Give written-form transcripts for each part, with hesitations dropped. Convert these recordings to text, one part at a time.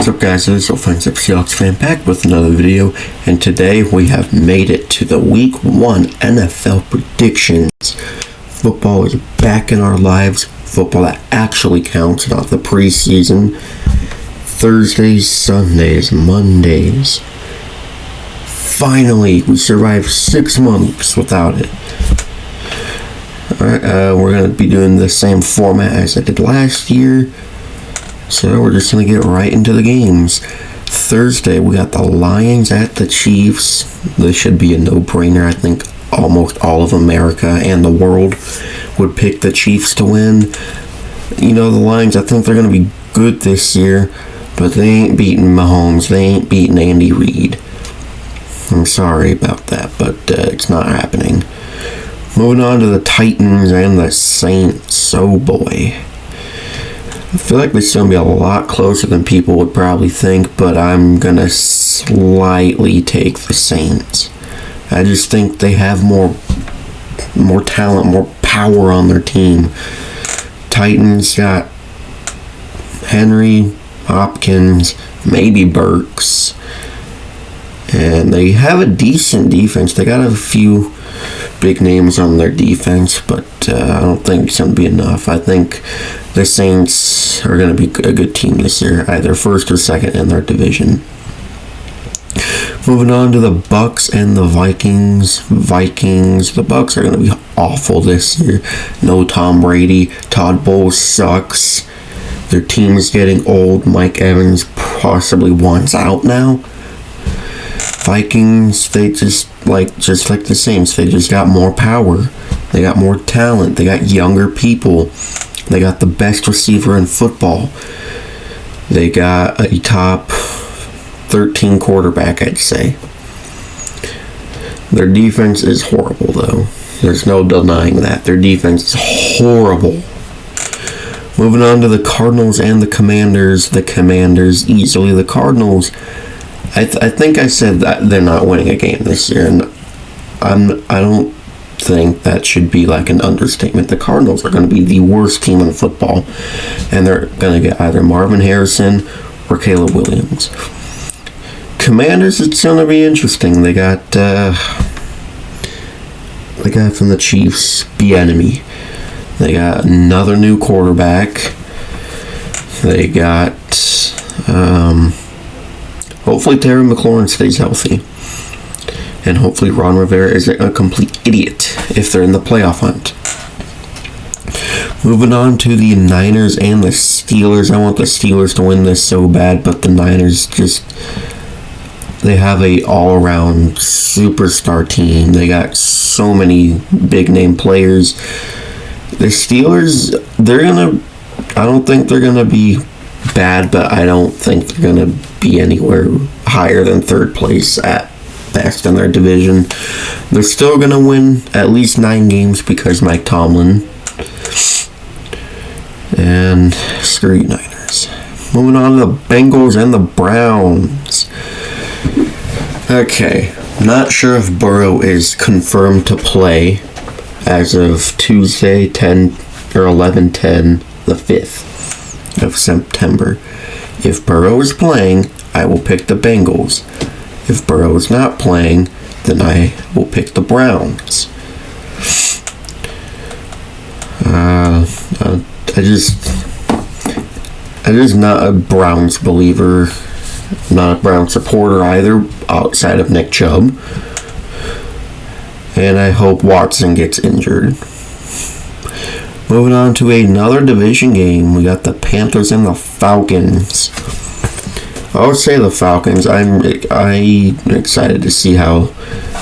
What's up, guys? It is Offensive Seahawks fan back with another video, and today we have made it to the Week 1 NFL predictions. Football is back in our lives. Football that actually counts, not the preseason. Thursdays, Sundays, Mondays. Finally, we survived 6 months without it. Alright, we're going to be doing the same format as I did last year. So we're just going to get right into the games. Thursday, we got the Lions at the Chiefs. This should be a no-brainer. I think almost all of America and the world would pick the Chiefs to win. You know, the Lions, I think they're going to be good this year, but they ain't beating Mahomes. They ain't beating Andy Reid. I'm sorry about that, but it's not happening. Moving on to the Titans and the Saints. Oh boy. I feel like this is going to be a lot closer than people would probably think, but I'm going to slightly take the Saints. I just think they have more talent, more power on their team. Titans got Henry, Hopkins, maybe Burks, and they have a decent defense. They got a few big names on their defense, but I don't think it's going to be enough. I think the Saints are going to be a good team this year, either first or second in their division. Moving on to the Bucs and the Vikings. The Bucs are going to be awful this year. No Tom Brady. Todd Bowles sucks. Their team is getting old. Mike Evans possibly wants out now. Vikings, they just like the Saints, they just got more power. They got more talent. They got younger people. They got the best receiver in football. They got a top 13 quarterback, I'd say. Their defense is horrible, though. There's no denying that. Their defense is horrible. Moving on to the Cardinals and the Commanders. The Commanders, easily the Cardinals. I think I said that they're not winning a game this year, and I don't think that should be like an understatement. The Cardinals are going to be the worst team in football, and they're going to get either Marvin Harrison or Caleb Williams. Commanders, it's going to be interesting. They got the guy from the Chiefs, Bieniemy. They got another new quarterback. They got hopefully Terry McLaurin stays healthy. And hopefully Ron Rivera isn't a complete idiot if they're in the playoff hunt. Moving on to the Niners and the Steelers. I want the Steelers to win this so bad, but the Niners they have a all-around superstar team. They got so many big-name players. The Steelers, I don't think they're going to be bad, but I don't think they're going to be anywhere higher than third place at best in their division. They're still going to win at least 9 games because Mike Tomlin. And screw you, Niners. Moving on to the Bengals and the Browns. Okay, not sure if Burrow is confirmed to play as of Tuesday, 11/10, the 5th of September. If Burrow is playing, I will pick the Bengals. If Burrow is not playing, then I will pick the Browns. I'm just not a Browns believer, not a Browns supporter either, outside of Nick Chubb. And I hope Watson gets injured. Moving on to another division game, we got the Panthers and the Falcons. I would say the Falcons. I'm excited to see how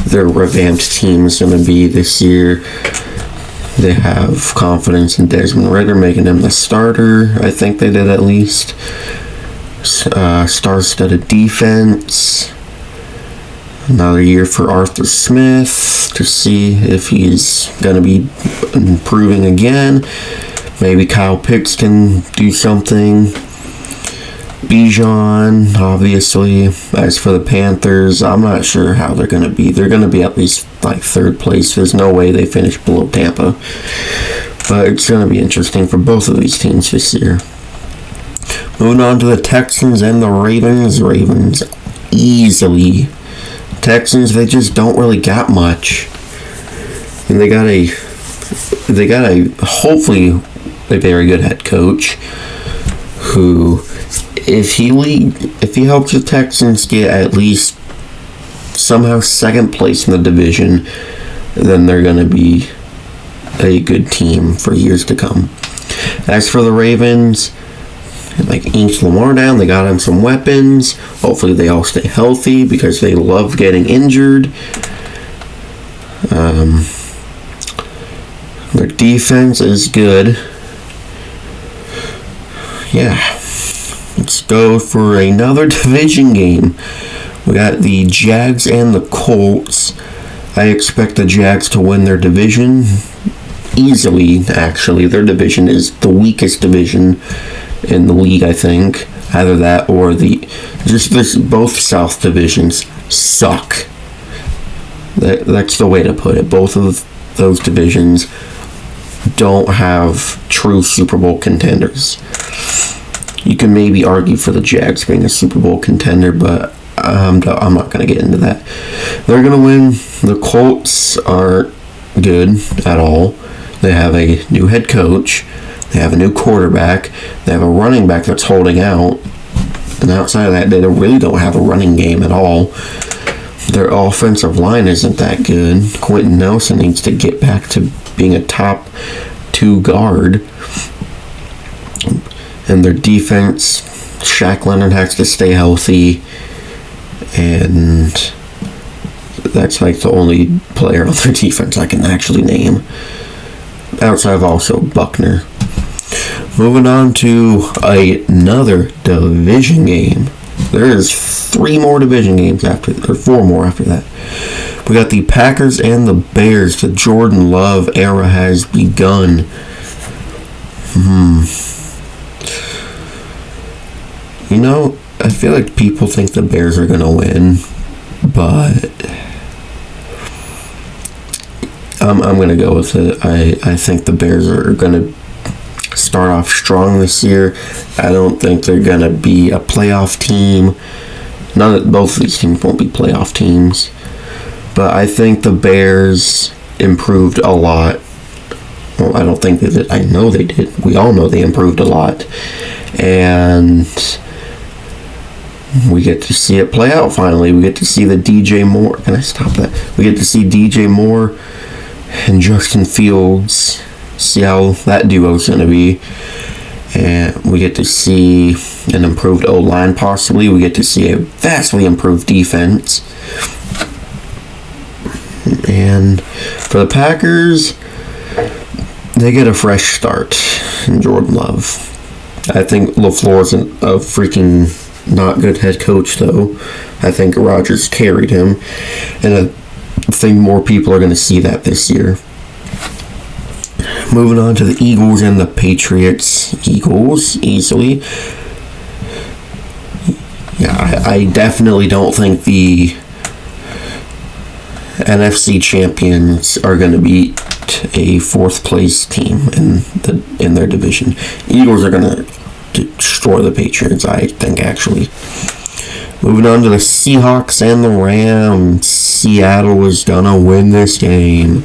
their revamped team is going to be this year. They have confidence in Desmond Ridder, making him the starter. I think they did at least. Star-studded defense. Another year for Arthur Smith to see if he's going to be improving again. Maybe Kyle Pitts can do something. Bijan, obviously. As for the Panthers, I'm not sure how they're going to be. They're going to be at least like third place. There's no way they finish below Tampa. But it's going to be interesting for both of these teams this year. Moving on to the Texans and the Ravens. Ravens easily. Texans, they just don't really got much. And they got a hopefully a very good head coach who, if he helps the Texans get at least somehow second place in the division, then they're going to be a good team for years to come. As for the Ravens, like, inked Lamar down, they got him some weapons. Hopefully they all stay healthy because they love getting injured. Their defense is good. Yeah. Let's go for another division game. We got the Jags and the Colts. I expect the Jags to win their division easily, actually. Their division is the weakest division in the league, I think. Either that or both South divisions suck. That's the way to put it. Both of those divisions don't have true Super Bowl contenders. You can maybe argue for the Jags being a Super Bowl contender, but I'm not going to get into that. They're going to win. The Colts aren't good at all. They have a new head coach. They have a new quarterback. They have a running back that's holding out. And outside of that, they really don't have a running game at all. Their offensive line isn't that good. Quentin Nelson needs to get back to being a top 2 guard. And their defense, Shaq Leonard has to stay healthy. And that's like the only player on their defense I can actually name. Outside of also Buckner. Moving on to another division game. There is 4 more after that. We got the Packers and the Bears. The Jordan Love era has begun. You know, I feel like people think the Bears are going to win, but I'm going to go with it. I think the Bears are going to start off strong this year. I don't think they're going to be a playoff team. Both of these teams won't be playoff teams. But I think the Bears improved a lot. Well, I don't think they did. I know they did. We all know they improved a lot. And we get to see it play out finally. We get to see the DJ Moore. Can I stop that? We get to see DJ Moore and Justin Fields. See how that duo's going to be. And we get to see an improved O-line possibly. We get to see a vastly improved defense. And for the Packers, they get a fresh start in Jordan Love. I think LaFleur's a freaking not good head coach, though. I think Rodgers carried him. And I think more people are going to see that this year. Moving on to the Eagles and the Patriots. Eagles, easily. Yeah, I definitely don't think the NFC champions are going to beat a 4th place team in their division. Eagles are going to destroy the Patriots, I think, actually. Moving on to the Seahawks and the Rams. Seattle is going to win this game.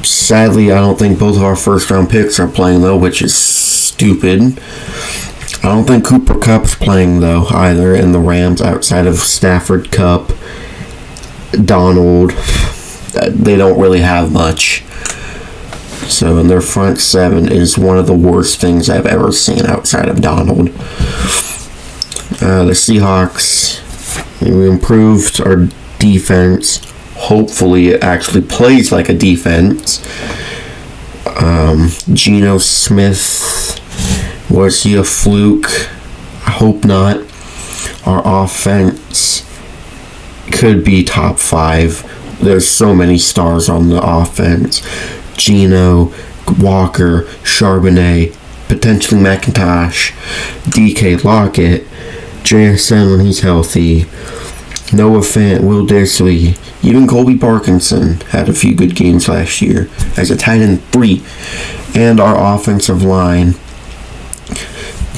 Sadly, I don't think both of our first-round picks are playing, though, which is stupid. I don't think Cooper Kupp's playing, though, either, in the Rams, outside of Stafford, Kupp, Donald. They don't really have much. So, in their front 7 is one of the worst things I've ever seen outside of Donald. The Seahawks, we improved our defense. Hopefully it actually plays like a defense. Geno Smith, was he a fluke? I hope not. Our offense could be top 5. There's so many stars on the offense. Geno, Walker, Charbonnet, potentially McIntosh, DK Lockett, JSN when he's healthy, Noah Fant, Will Dissly, even Colby Parkinson had a few good games last year as a tight end 3. And our offensive line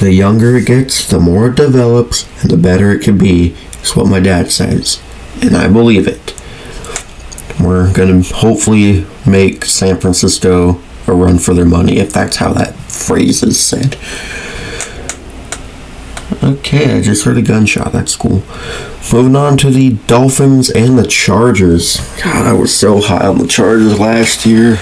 The younger it gets, the more it develops, and the better it can be. Is what my dad says, and I believe it. We're going to hopefully make San Francisco a run for their money, if that's how that phrase is said. Okay, I just heard a gunshot. That's cool. Moving on to the Dolphins and the Chargers. God, I was so high on the Chargers last year.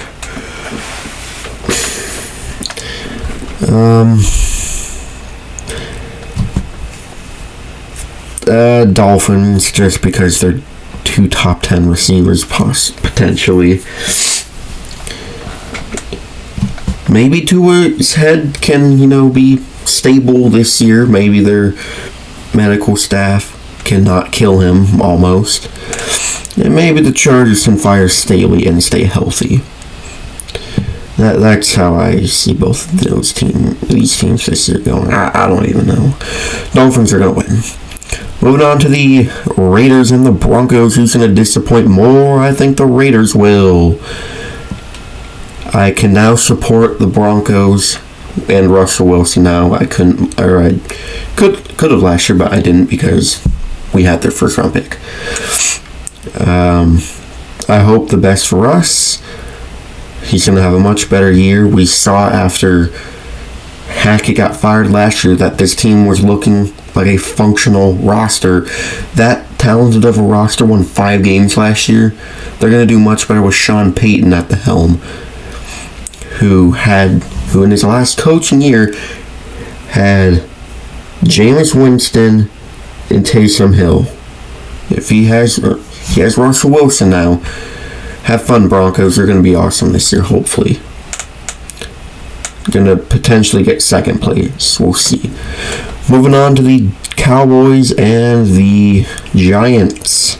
Dolphins, just because they're 2 top 10 receivers, potentially. Maybe Tua's head can, be stable this year. Maybe their medical staff cannot kill him, almost. And maybe the Chargers can fire Staley and stay healthy. That's how I see both of these teams this year going. I don't even know. Dolphins are going to win. Moving on to the Raiders and the Broncos. Who's going to disappoint more? I think the Raiders will. I can now support the Broncos and Russell Wilson now. I could have last year, but I didn't because we had their first round pick. I hope the best for Russ. He's going to have a much better year. We saw after Hackett got fired last year that this team was looking like a functional roster. That talented of a roster won 5 games last year. They're going to do much better with Sean Payton at the helm, who in his last coaching year had Jameis Winston and Taysom Hill. If he has Russell Wilson now, have fun, Broncos. They're going to be awesome this year, hopefully. Going to potentially get second place. We'll see. Moving on to the Cowboys and the Giants.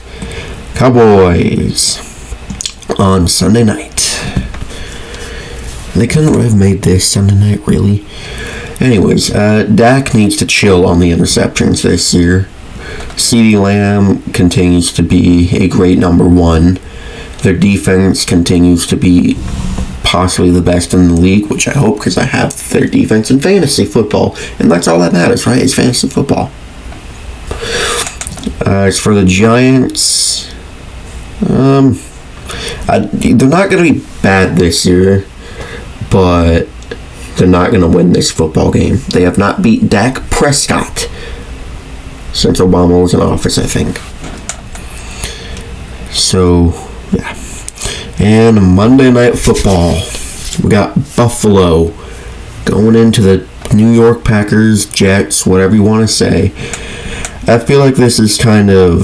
Cowboys on Sunday night. They couldn't have made this Sunday night, really. Anyways, Dak needs to chill on the interceptions this year. CeeDee Lamb continues to be a great number 1. Their defense continues to be possibly the best in the league, which I hope, because I have their defense in fantasy football, and that's all that matters, right? Is fantasy football. As for the Giants, they're not going to be bad this year, but they're not going to win this football game. They have not beat Dak Prescott since Obama was in office, I think. So, yeah. And Monday Night Football. We got Buffalo going into the New York Packers, Jets, whatever you want to say. I feel like this is kind of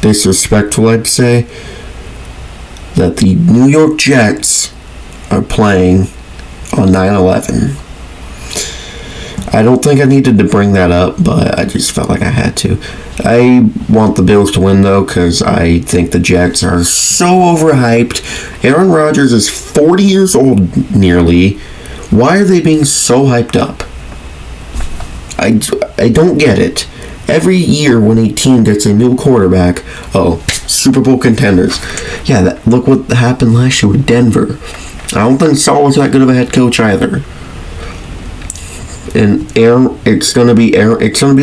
disrespectful, I'd say, that the New York Jets are playing on 9/11. I don't think I needed to bring that up, but I just felt like I had to. I want the Bills to win, though, because I think the Jets are so overhyped. Aaron Rodgers is 40 years old, nearly. Why are they being so hyped up? I don't get it. Every year when a team gets a new quarterback, Super Bowl contenders. Yeah, look what happened last year with Denver. I don't think Saul was that good of a head coach either. And it's gonna be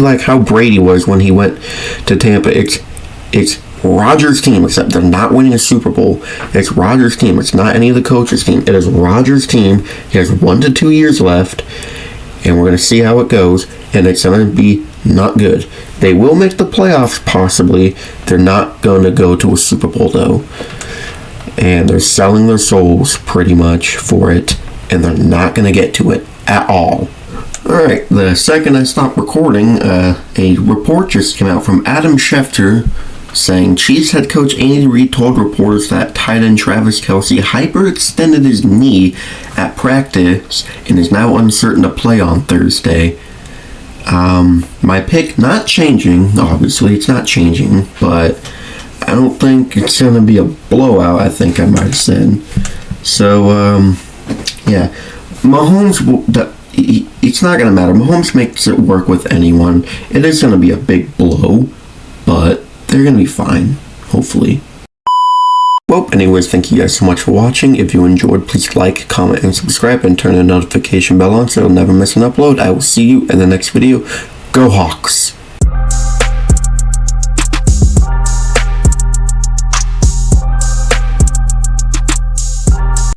like how Brady was when he went to Tampa. It's Rodgers' team, except they're not winning a Super Bowl. It's Rodgers' team. It's not any of the coaches' team. It is Rodgers' team. He has 1 to 2 years left, and we're gonna see how it goes. And it's gonna be not good. They will make the playoffs possibly. They're not gonna go to a Super Bowl though, and they're selling their souls pretty much for it, and they're not gonna get to it at all. Alright, the second I stopped recording, a report just came out from Adam Schefter saying Chiefs head coach Andy Reid told reporters that tight end Travis Kelce hyperextended his knee at practice and is now uncertain to play on Thursday. My pick not changing, obviously it's not changing, but I don't think it's going to be a blowout, I think I might have said. So, yeah, Mahomes, it's not going to matter. Mahomes makes it work with anyone. It is going to be a big blow, but they're going to be fine, hopefully. Well, anyways, thank you guys so much for watching. If you enjoyed, please like, comment, and subscribe, and turn the notification bell on so you'll never miss an upload. I will see you in the next video. Go Hawks!